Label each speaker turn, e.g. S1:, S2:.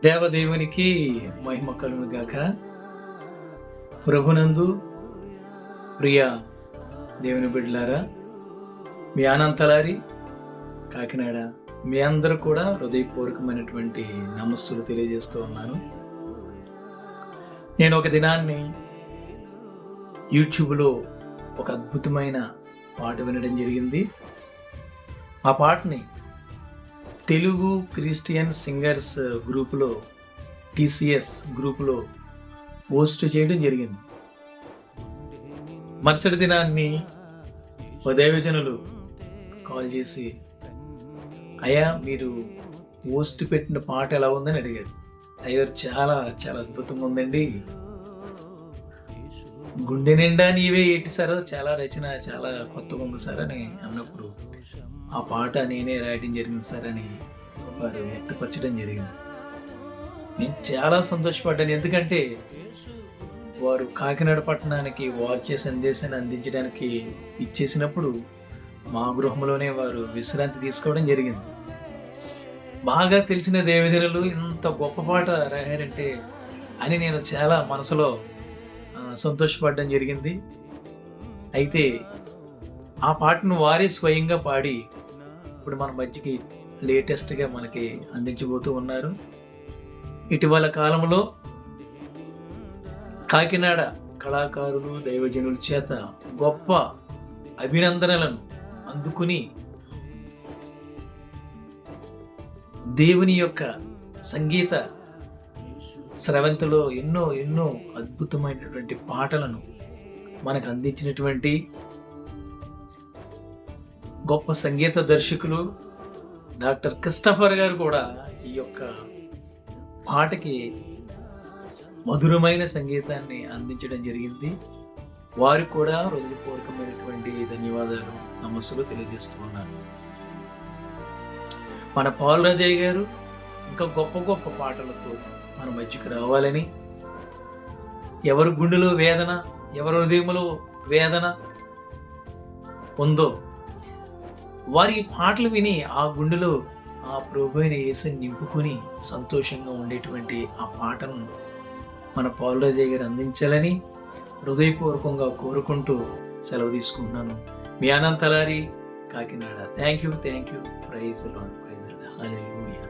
S1: దేవదేవునికి మహిమ కలుగును గాక. ప్రభునందు ప్రియ దేవుని బిడ్డలారా, మీ ఆనంతలారి కాకినాడ మీ అందరూ కూడా హృదయపూర్వకమైనటువంటి నమస్సులు తెలియజేస్తూ ఉన్నాను. నేను ఒక దినాన్ని యూట్యూబ్లో ఒక అద్భుతమైన పాట వినడం జరిగింది. ఆ పాటని తెలుగు క్రిస్టియన్ సింగర్స్ గ్రూపులో, టీసీఎస్ గ్రూపులో పోస్ట్ చేయడం జరిగింది. మరుసటి దినాన్ని దైవజనులు కాల్ చేసి, అయ్యా మీరు పోస్ట్ పెట్టిన పాట ఎలా ఉందని అడిగారు. అయ్యారు చాలా చాలా అద్భుతంగా ఉందండి, గుండె నిండా నీవే ఏటి సారో చాలా రచన చాలా కొత్తగా ఉంది సార్ అని అన్నప్పుడు, ఆ పాట నేనే రాయడం జరిగింది సార్ అని వారు వ్యక్తపరచడం జరిగింది. నేను చాలా సంతోషపడ్డాను. ఎందుకంటే వారు కాకినాడ పట్టణానికి వాక్య సందేశాన్ని అందించడానికి ఇచ్చేసినప్పుడు మా గృహంలోనే వారు విశ్రాంతి తీసుకోవడం జరిగింది. బాగా తెలిసిన దేవజనులు ఇంత గొప్ప పాట రాయారంటే అని నేను చాలా మనసులో సంతోషపడడం జరిగింది. అయితే ఆ పాటను వారే స్వయంగా పాడి ఇప్పుడు మన మధ్యకి లేటెస్ట్గా మనకి అందించబోతూ ఉన్నారు. ఇటీవల కాలంలో కాకినాడ కళాకారులు దైవజనుల చేత గొప్ప అభినందనలను అందుకుని దేవుని యొక్క సంగీత స్రవంతిలో ఎన్నో ఎన్నో అద్భుతమైనటువంటి పాటలను మనకు అందించినటువంటి గొప్ప సంగీత దర్శకులు డాక్టర్ క్రిస్టఫర్ గారు కూడా ఈ యొక్క పాటకి మధురమైన సంగీతాన్ని అందించడం జరిగింది. వారికి కూడా హృదయపూర్వకమైనటువంటి ధన్యవాదాలు, నమస్సులు తెలియజేస్తూ ఉన్నాను. మన పాల్ రాజయ్య గారు ఇంకా గొప్ప గొప్ప పాటలతో మన మధ్యకు రావాలని, ఎవరి గుండెలో వేదన, ఎవరి హృదయంలో వేదన ఉందో వారి పాటలు విని ఆ గుండెలో ఆ ప్రభువైన యేసుని నింపుకొని సంతోషంగా ఉండేటువంటి ఆ పాటలను మన పాల్ రాజయ్య గారు అందించాలని హృదయపూర్వకంగా కోరుకుంటూ సెలవు తీసుకుంటున్నాను. మీ అనంతలారి Kakinada. Thank you. Praise Lord. Hallelujah.